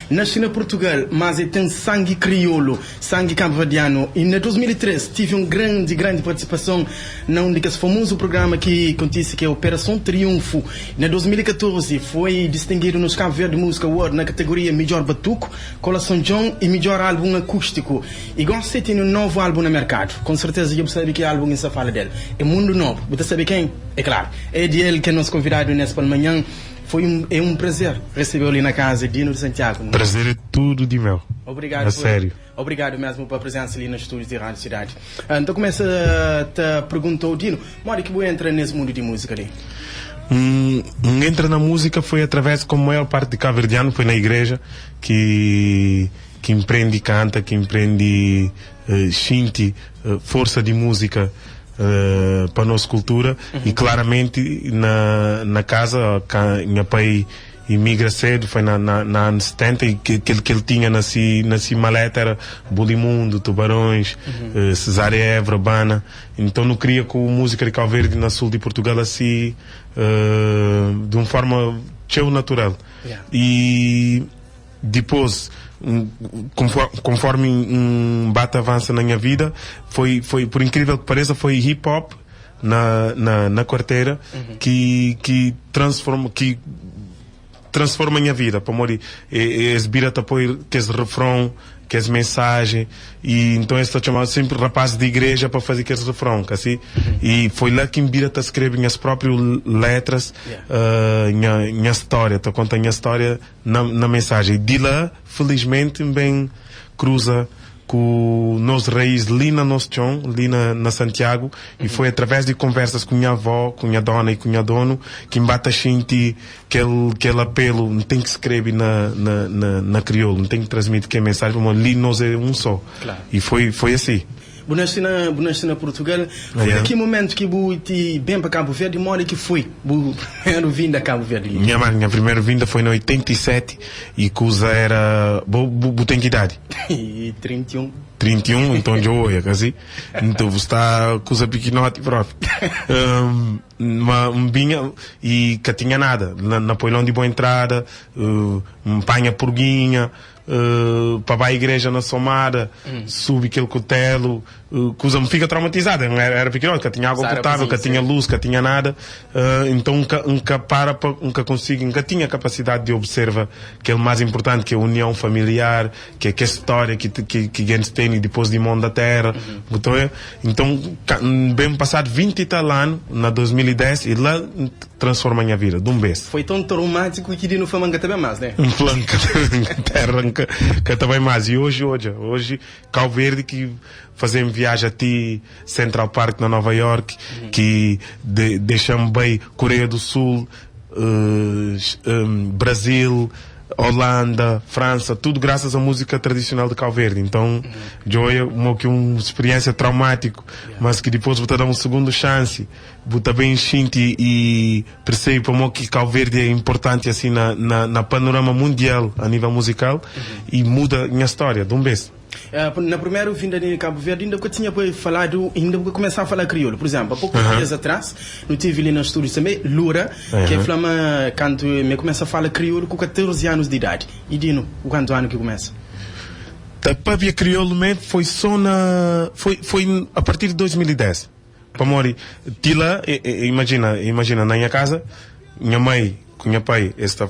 Nasci na Portugal, mas tem sangue crioulo, sangue cabo-verdiano. E em 2013 tive uma grande participação num desse famoso programa que acontece, que é Operação Triunfo. Em 2014 foi distinguido nos Cabo Verde Music Award na categoria Melhor Batuco, Colação John e Melhor Álbum Acústico. E você tem um novo álbum no mercado. Com certeza eu sabe que álbum essa fala dele. É Mundo Novo. Você sabe quem? É claro. É de ele que é nosso convidado nessa manhã. É um prazer receber ali na casa, Dino de Santiago. Prazer é tudo de meu. Obrigado. Sério. Obrigado mesmo pela presença ali nos estúdios de Rádio Cidade. Então começa a perguntar ao Dino, como é que você entra nesse mundo de música ali? Entra na música foi através, como a maior parte de cabo-verdiano, foi na igreja que empreende e canta, que empreende, sente força de música para a nossa cultura. E claramente na casa, minha pai imigra cedo, foi na anos 70, e que ele tinha nesse maleta era Bulimundo, Tubarões, Cesária Évora, Bana. Então não queria que a música de Cabo Verde na sul de Portugal assim de uma forma natural. E depois, conforme um bate avança na minha vida, foi por incrível que pareça, foi hip hop na quarteira que transforma a minha vida para morrer. Esse bira apoio que esse refrão, que essa mensagem, e então estou chamando sempre rapaz de igreja para fazer esse refrão, assim. E foi lá que Mbira escreve as próprias letras, minha história, estou contando a minha história na mensagem. De lá, felizmente, bem cruza com nossa raiz ali na nosso chão, ali na Santiago, e foi através de conversas com minha avó, com minha dona e com minha dono, que me bate a sentir aquele apelo, não tem que escrever na crioulo, não tem que transmitir que a mensagem, mas ali nós é um só. Claro. E foi assim. Nasci na Portugal. Foi aqui momento que você bem para Cabo Verde, mora que foi primeiro vinda a Cabo Verde? Minha primeira vinda foi em 87 e Cusa era... tem que idade? 31, então eu olho, assim. Então você está com os pequenotes próprio. Vinha e que tinha nada. Na Poilão de boa entrada, panha porguinha, para a igreja na Somada, subi aquele cutelo, coisa me fica traumatizada. Era pequeno, que tinha água potável, que tinha luz, que tinha nada. Então nunca consigo, nunca tinha capacidade de observar que é o mais importante, que é a união familiar, que é a história que a gente tem depois de mão da terra. Então, bem passado 20 e tal anos, na 2010, e lá transforma a minha vida, de um beijo. Foi tão traumático que não foi manga também mais, né? Um plano terra que também mais. E hoje Cabo Verde, que fazemos viagem até Central Park na Nova York, que deixamos bem Coreia do Sul, Brasil, Holanda, França, tudo graças à música tradicional de Cabo Verde. Então, Joy é uma experiência traumática, mas que depois vou dar uma segunda chance, vou bem sente e percebo como que Cabo Verde é importante assim na panorama mundial a nível musical, e muda a minha história de um beijo. Na primeira vinda de Cabo Verde, ainda que eu tinha falado, ainda que começar a falar crioulo. Por exemplo, há poucos dias atrás, eu tive ali no estúdio também, Lura, que é flama, quando me começa a falar crioulo com 14 anos de idade. E Dino, quanto ano que começa? Para ver crioulo mesmo foi só foi a partir de 2010. Para morrer, Tila, imagina na minha casa, minha mãe com meu pai está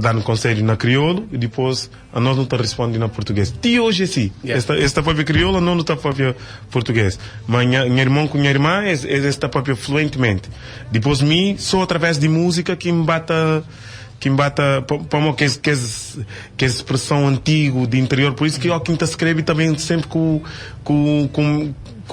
dando conselho na crioulo e depois a nós não está respondendo na português. Ti hoje sim, esta própria crioulo não está própria português. Mas minha irmã com minha irmã está própria fluentemente. Depois mim, só através de música que me bata que é expressão antiga de interior. Por isso que eu quinta escreve também sempre com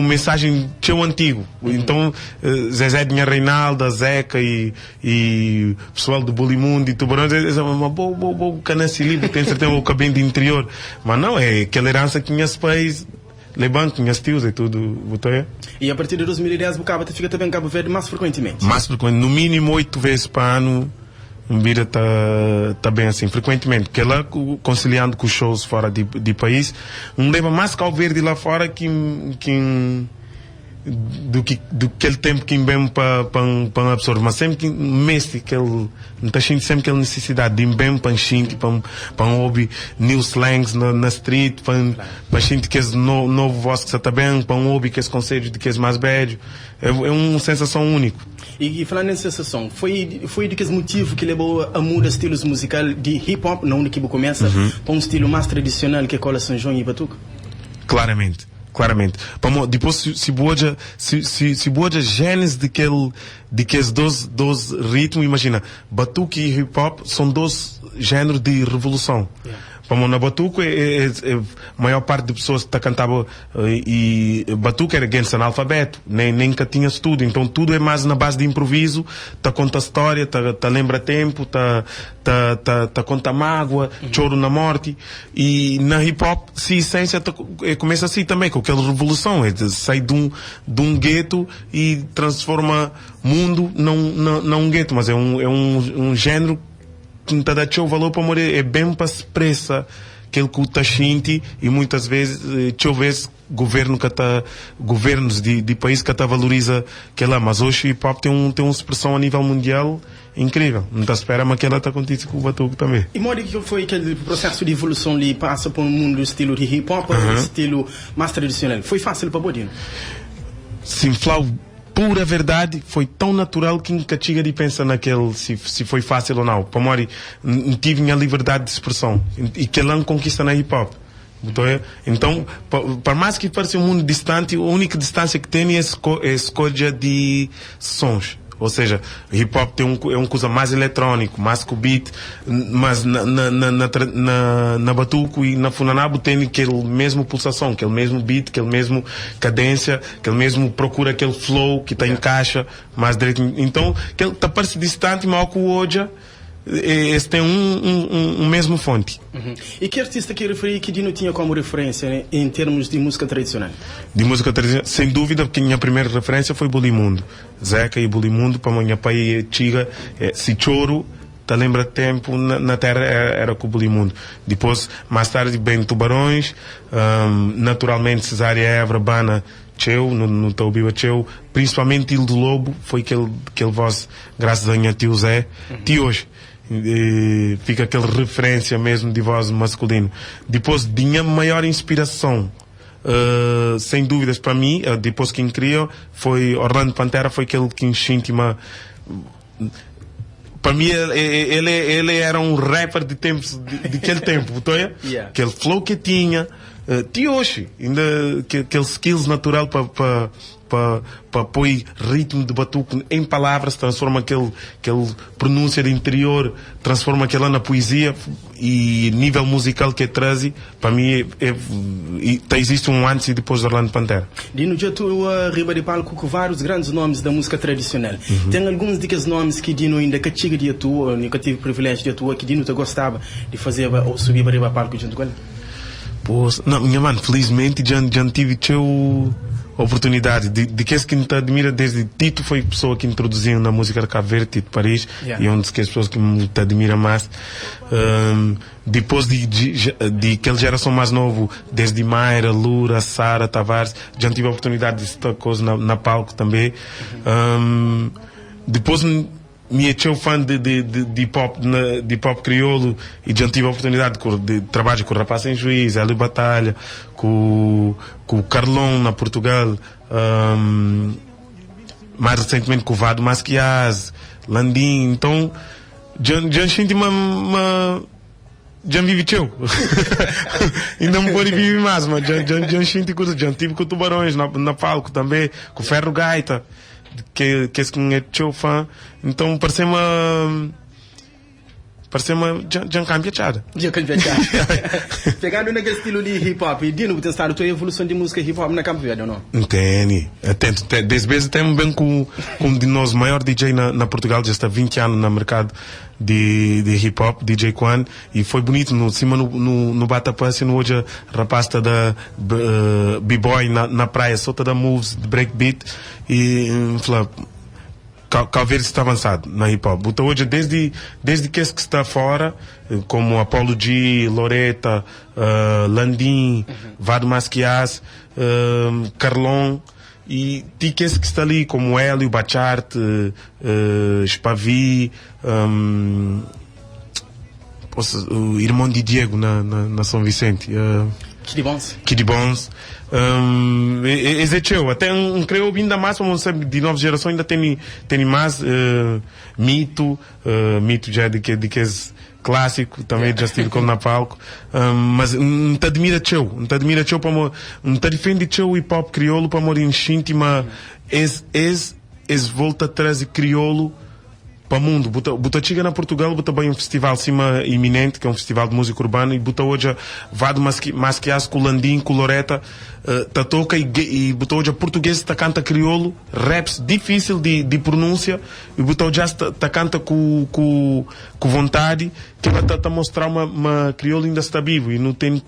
mensagem tão antigo. Então, Zezé de Reinalda, Zeca e pessoal do Bulimundo e Tubarões, é uma boa canassi livre, tem certeza o cabelo de interior. Mas não, é aquela herança que minhas pais levam, que minhas tios e tudo. E a partir de 2010, o Cabo fica também em Cabo Verde mais frequentemente? Mais frequentemente, no mínimo 8 vezes por ano. Mbira tá bem assim, frequentemente, porque lá conciliando com os shows fora de país, leva mais Cabo Verde lá fora que do aquele tempo que bem para absorver, mas sempre que mestre que ele está sentindo sempre aquela necessidade de bem para enchente para ouvir new slangs na street para sentir que é novo voz que está bem para ouvir que é conselhos de que é mais velho é uma sensação única. E falando em sensação, foi de que motivo que levou a mudar estilos musical de hip hop, não onde que começa, para um estilo mais tradicional que é cola São João e Batuque? Claramente. Depois se boa gênese de aqueles dois ritmos, imagina, batuque e hip hop são dois géneros de revolução. Na batuque a maior parte de pessoas que cantavam e batuque era gente analfabeto, nem que tinha estudo, então tudo é mais na base de improviso, conta história, lembra tempo, conta mágoa, choro na morte. E na hip hop, se a essência começa assim também, com aquela revolução, sai de um gueto e transforma mundo não um gueto, mas é um género que não dá o valor para morrer, é bem para se expressa aquele que está sente e muitas vezes governos de país que está valoriza aquela, mas hoje o hip hop tem uma expressão a nível mundial incrível, não está espera mas aquela está acontecendo com o batuque também. E Mori, que foi aquele processo de evolução ali passa por um mundo do estilo de hip hop estilo mais tradicional, foi fácil para Bodino? Sim, Flau, pura verdade, foi tão natural que nunca chega de pensar naquele se foi fácil ou não. Para Mori, tive a liberdade de expressão e que ela conquista na hip hop. Então, para mais que pareça um mundo distante, a única distância que tem é a escolha de sons. Ou seja, hip hop é uma coisa mais eletrônico, mais com beat, mas na batuco e na funanabo tem aquele mesmo pulsação, aquele mesmo beat, aquele mesmo cadência, aquele mesmo procura aquele flow que está em caixa mais direito. Então, que ele parece distante, mas com o hoje esse tem um mesmo fonte. E que artista que referi que Dino tinha como referência, né, em termos de música tradicional? De música tradicional, sem dúvida, que a minha primeira referência foi Bulimundo. Zeca e Bulimundo, para a minha pai chiga, se choro, te lembra tempo na terra era com o Bulimundo. Depois, mais tarde, bem Tubarões, naturalmente Cesária Évora, Bana, Cheu, no Taubiba Cheu, principalmente Il do Lobo, foi aquele voz, graças a minha tio Zé, tio hoje. Fica aquela referência mesmo de voz masculino. Depois, de minha maior inspiração, sem dúvidas para mim, depois que criou, foi Orlando Pantera, foi aquele que encheu-me. Para mim, ele era um rapper de aquele tempo, aquele flow que tinha, hoje, ainda aquele skills natural para pôr ritmo de batuque em palavras, transforma aquele pronúncia de interior, transforma aquela na poesia e nível musical que traz, para mim existe um antes e depois de Orlando Pantera. Dino, já tu arriba de palco com vários grandes nomes da música tradicional. Tem alguns daqueles nomes que Dino ainda que chega de atuar, nunca tive privilégio de atuar, que Dino te gostava de fazer ou subir para o palco junto com ele? Pois, não, minha mãe, felizmente já tive oportunidade de que me admira desde Tito foi a pessoa que introduziu na música de Cabo Verde, Tito Paris, e é uma das pessoas que me admira mais. Depois de aquela geração mais novo, desde Mayra, Lura, Sara, Tavares, já tive a oportunidade de estar coisa na palco também. Depois me sou fã de pop crioulo e já tive a oportunidade de trabalhar com o Rapaz Sem Juiz, Hélio Batalha, com o Carlão na Portugal, mais recentemente com o Vado Masquiaz, Landim. Então já senti já vivi teu. Ainda me pode viver mais, mas já senti coisa. Já tive com Tubarões na palco também, com o Ferro Gaita, que é teu fã. Então pareceu-me já cambia chada. Já cambia chada. Pegando naquele estilo de hip hop, e Dino, você sabe a evolução de música hip hop na Cabo Verde ou não? Entende. Atento. Desde vezes temos bem com de nós maior DJ na Portugal, já está 20 anos no mercado de hip hop, DJ Quan, e foi bonito no cima no Batapá, assim, no hoje rapaz da B-boy na praia, solta da moves de breakbeat e Cabo Verde está avançado na hip hop. Então hoje, desde que esse que está fora, como Apollo G, Loreta, Landim, Vado Masquiaz, Carlon, e tiques que está ali, como Hélio, Bacharte, Spavi, o irmão de Diego na São Vicente. Kid Bons. Execeu. Até creio ainda mais, como sabe, de nova geração ainda tem mais Mito já de que é clássico, também já estive com na palco. Mas não te admira teu para não te defende teu hip hop crioulo para morir em íntima. Volta atrás de crioulo para o mundo. Buta chega na Portugal, buta bem um festival cima iminente, que é um festival de música urbana, e buta hoje vado masquias com Landim, com Loreta, ta toca e buta hoje português ta canta crioulo, raps difícil de pronúncia, e buta hoje ta canta com vontade, que vai ta mostrar uma crioulo ainda está vivo, e não tem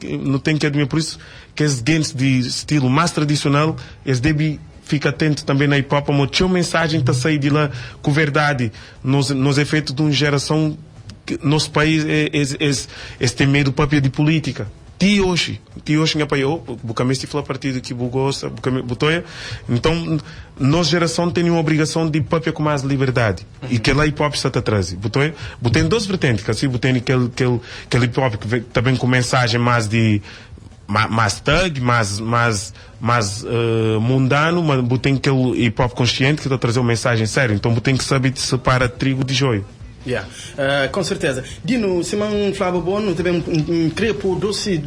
que admirar. Por isso que as games de estilo mais tradicional, eles devem fica atento também na hip hop, como tinha uma mensagem que está saindo de lá com verdade, nos efeitos de uma geração que nosso país tem medo próprio de política. Hoje minha pai, o caminho se fala a partir do que gosta, butoia. Então, nossa geração tem uma obrigação de própria com mais liberdade. E que lá hip hop está atrás. Butoia, tem duas vertentes, assim, tem aquele hip hop que também com mensagem mais de mais thug, mais mundano, mas tem aquele hip hop consciente que está a trazer uma mensagem séria. Então tem que saber separar trigo de joio. Com certeza. Dino, se não falava bom, também creio por doce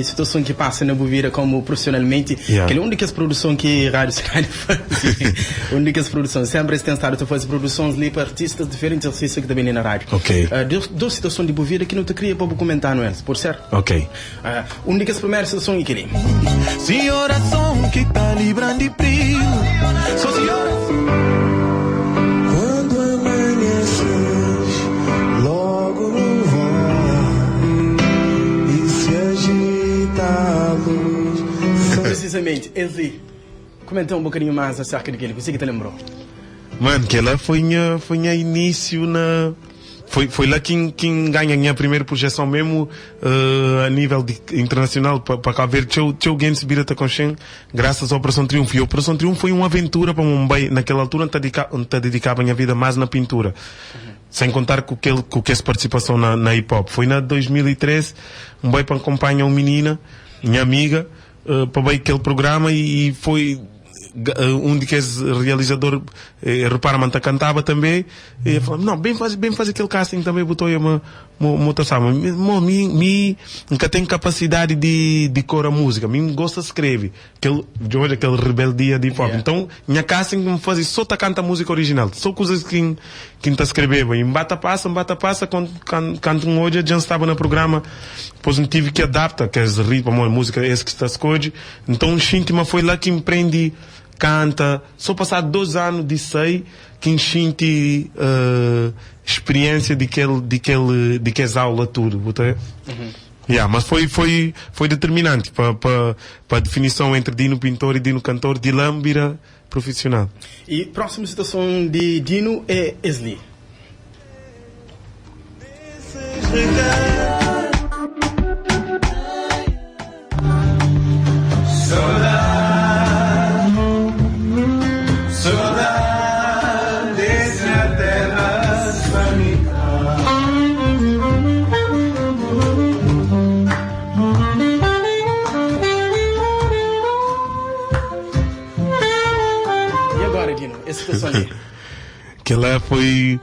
situação que passa na Buvira como profissionalmente, que é uma das produções que a Rádio Cidade faz. Uma das produções. Sempre tem estado a fazer produções ali para artistas diferentes artistas que também na rádio. Duas situações de Buvira que não te queria para comentar, não é? Por certo? Uma das primeiras situações é que se oração que está librando de primo, só se oração. Precisamente, Ezli, comenta um bocadinho mais acerca daquele, você que te lembrou? Mano, que ela foi a início na... Foi lá quem ganha a minha primeira projeção mesmo a nível internacional para cá ver teu game se vira com Shen, graças à Operação Triunfo. E a Operação Triunfo foi uma aventura para Mumbai, naquela altura onde te dedicava a minha vida mais na pintura. Sem contar com essa participação na hip hop. Foi na 2013, Mumbai para acompanhar uma menina, minha amiga, para ver aquele programa e foi um de que realizador repara-me cantava também e falou, não, bem fazer aquele casting também, botou aí uma mutação, nunca tenho capacidade de cor a música, me gosta de escrever aquele rebeldia de hip hop. Então minha casting me fazia só canta a música original, só coisas que está escrevendo e bata passa quando hoje já estava no programa, depois não tive que adaptar que as ritmos, a música esse que está escolhe. Então Xintima foi lá que empreende canta, só passar 2 anos de sei que enchente experiência de que aula tudo, mas foi determinante para a definição entre Dino pintor e Dino cantor de Lambira profissional. E próxima situação de Dino é Ezli. Que ela foi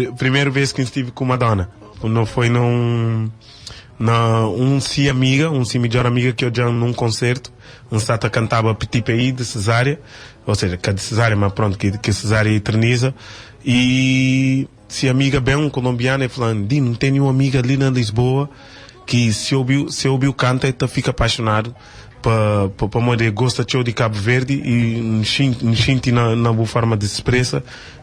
a primeira vez que estive com Madonna. Não foi se amiga, melhor amiga que eu já num concerto, Sata cantava Petit Pays de Cesária, ou seja, que é de Cesária, mas pronto, que Cesária eterniza, e se amiga bem um colombiano e falando, Dino, tenho uma amiga ali na Lisboa que se ouviu canta e fica apaixonado para moder gosta de Cabo Verde e enchente na boa forma de se expressa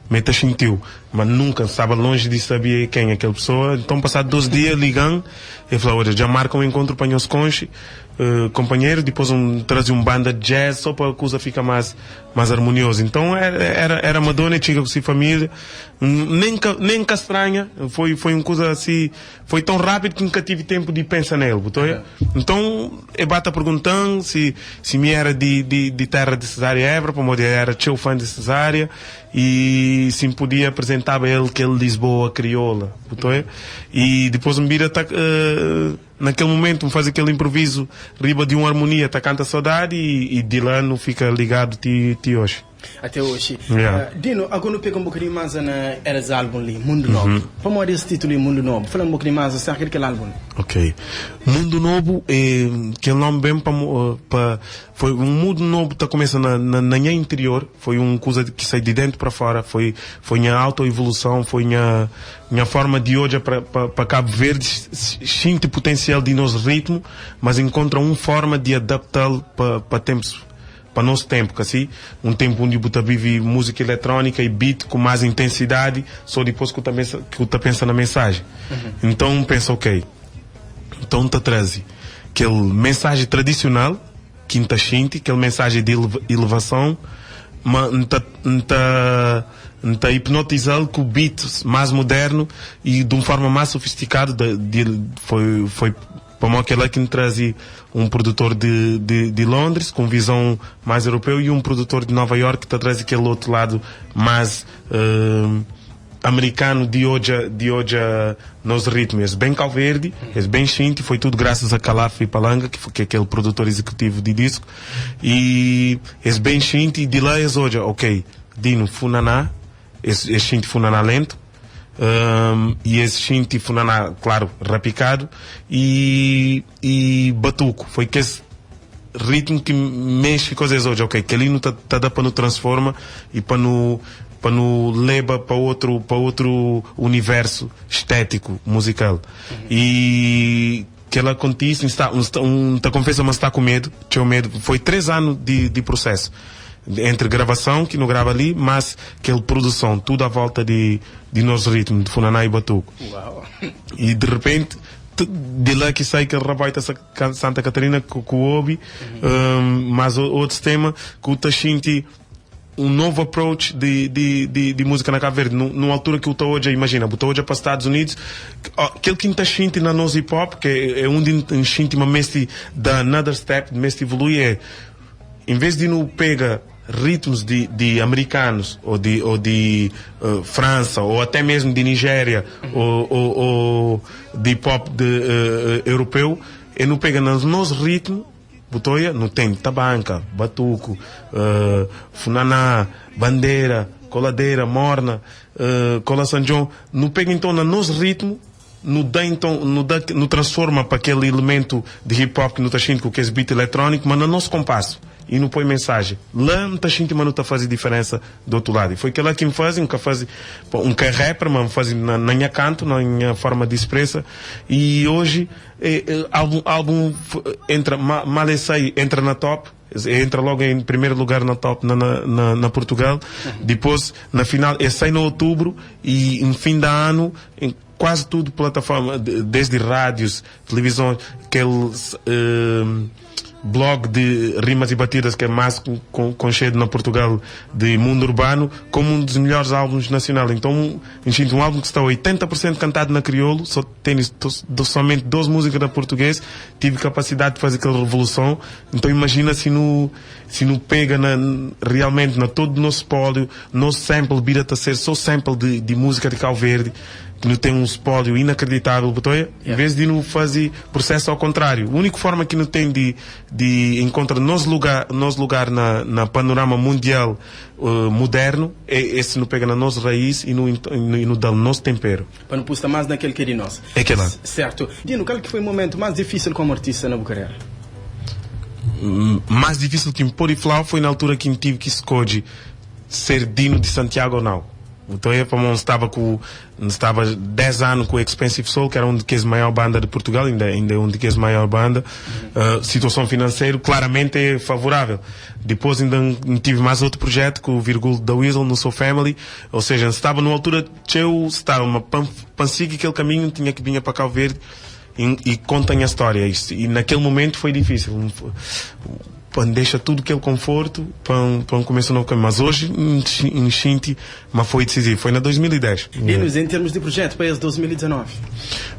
me sentiu, mas nunca estava longe de saber quem é aquela pessoa. Então, passado 2 dias, ligando, ele falou: olha, já marca um encontro para nós conche, companheiro, depois trazer um banda de jazz só para a coisa ficar mais harmoniosa. Então era Madonna, chega com sua família, nem que estranha, foi uma coisa assim, foi tão rápido que nunca tive tempo de pensar nele, então eu bata perguntando se me era de terra de Cesária Évora, para eu era teu fã de Cesária, e se me podia apresentar a ele que ele Lisboa crioula, e depois me vira naquele momento me faz aquele improviso riba de uma harmonia, tá canta saudade, e de lá não fica ligado ti hoje. Até hoje. Yeah. Dino, agora pega um bocadinho mais na eras álbum ali, Mundo Novo. Como é esse título, Mundo Novo? Fala um bocadinho mais acerca daquele álbum. Ok. Mundo Novo é aquele nome bem para foi um mundo novo que começa na minha interior, foi uma coisa que sai de dentro para fora, foi minha autoevolução, foi minha forma de hoje para Cabo Verde, sente o potencial de nosso ritmo, mas encontra uma forma de adaptá-lo para tempos, para nosso tempo, assim, um tempo onde eu vive música eletrónica e beat com mais intensidade, só depois que eu pensa na mensagem. Então pensa, ok, então te traz aquele mensagem tradicional que está sente, aquela mensagem de elevação, mas está hipnotizado com o beat mais moderno e de uma forma mais sofisticada. Foi para mim aquela que me trazia um produtor de Londres com visão mais europeu e um produtor de Nova York que traz aquele outro lado mais americano de hoje nos ritmos. É bem Calverde, é bem Shinti, foi tudo graças a Calaf e Palanga, que é aquele produtor executivo de disco, e é bem Shinti, de lá é hoje, ok, Dino Funaná, é Shinti Funaná lento, e esse Shinti Funaná, claro, rapicado, e Batuco, foi que esse ritmo que mexe coisas hoje, ok, que ali não tá dá para nos transforma e para nos leva para outro universo estético musical. E que ela acontece, confessa, mas está com medo, tinha medo. Foi 3 anos de processo entre gravação, que não grava ali, mas aquela produção, tudo à volta de nosso ritmo, de Funaná e Batuco. Uau. E de repente de lá que sai aquele rabaita Santa Catarina com o Obi, mas outro tema que o Tashinti, um novo approach de música na Cabo Verde, numa altura que o Taoja, imagina, o Taoja para os Estados Unidos, aquele que está shinti na nossa hip hop, que é um shinti, mas mestre da another step, mestre evolui, em vez de não pega ritmos de americanos ou de França ou até mesmo de Nigéria ou de hip hop europeu, ele não pega nos nossos ritmos. Butoia não tem tabanca, batuco, funaná, bandeira, coladeira, morna, cola São João, não pega então no nosso ritmo, não transforma para aquele elemento de hip hop que não está sentindo com esse beat eletrónico, mas no nosso compasso e não põe mensagem. Lá não está sentindo, mas não está fazendo diferença do outro lado. E foi aquela que me faz, um rapper, mas me faz na minha canto, na minha forma de expressa. E hoje álbum entra entra na top, entra logo em primeiro lugar na top na Portugal. Depois na final sai no outubro e em fim de ano em quase tudo plataforma, desde rádios, televisão, aqueles blog de rimas e batidas que é mais conhecido na Portugal de mundo urbano, como um dos melhores álbuns nacionais. Então, um álbum que está 80% cantado na crioulo, só tem somente 12 músicas na português, tive capacidade de fazer aquela revolução. Então imagina se não pega realmente na todo o nosso espólio, nosso sample vira a ser só sample de música de Cabo Verde, que não tem um espólio inacreditável, em vez de não fazer processo ao contrário. A única forma que não tem de encontrar nosso lugar na panorama mundial moderno é esse não pega na nossa raiz e não dá o nosso tempero. Para não puxar mais naquele que é de nós. É que lá. Certo. Dino, qual que foi o momento mais difícil como artista na carreira? Mais difícil que me pôr e falar foi na altura que me tive que escolher ser Dino de Santiago ou não. Então eu estava 10 anos com o Expensive Soul, que era um das maior banda de Portugal, ainda é um das maior banda. Situação financeira claramente é favorável. Depois ainda tive mais outro projeto com o Virgul da Weasel no Soul Family, ou seja, estava numa altura eu estava uma pansiga aquele caminho, tinha que vir para Cabo Verde e contem a história. E naquele momento foi difícil. Deixa tudo aquele conforto para começar um novo caminho. Mas hoje, em Xinti, mas foi decisivo. Foi na 2010. Dinos, em termos de projeto para esse 2019?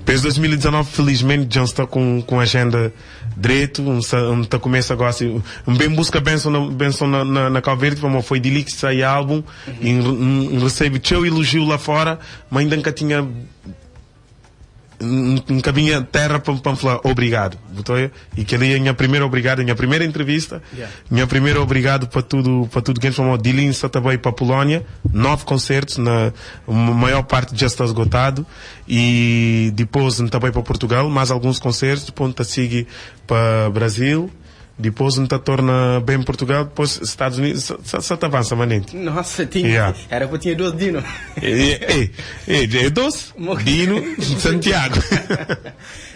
Para esse 2019, felizmente, já está com agenda direito. Está começa agora assim. Bem busca benção na Cabo Verde, como foi de que sai álbum. E recebe teu elogio lá fora, mas ainda nunca tinha. Nunca vinha terra para falar obrigado. E que ali é a minha primeira obrigado, a minha primeira entrevista, minha primeira obrigado para tudo que a gente chamou de Linça também para a Polónia, 9 concertos, a maior parte já está esgotado, e depois também para Portugal, mais alguns concertos, depois a seguir para Brasil. Depois não te torna bem Portugal, depois Estados Unidos, só te avança, manente. Nossa, era para tinha 12 Dino. É 12? Dino, Santiago.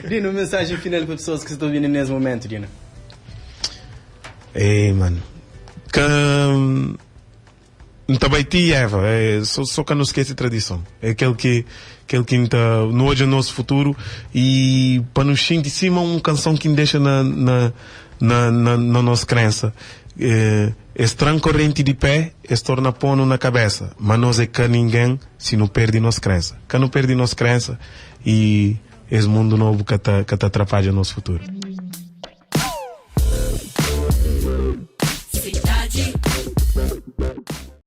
Dino, mensagem final para pessoas que estão ouvindo nesse momento, Dino. Mano. Também ti, Eva, só que não esquece a tradição. É aquele que no hoje é o nosso futuro, e para nos sentir de cima uma canção que nos deixa na nossa crença. Estranho corrente de pé, se torna pono na cabeça. Mas nós é que ninguém se não perde nossa crença. Que não perde nossa crença, e esse mundo novo que te atrapalha o nosso futuro. Cidade.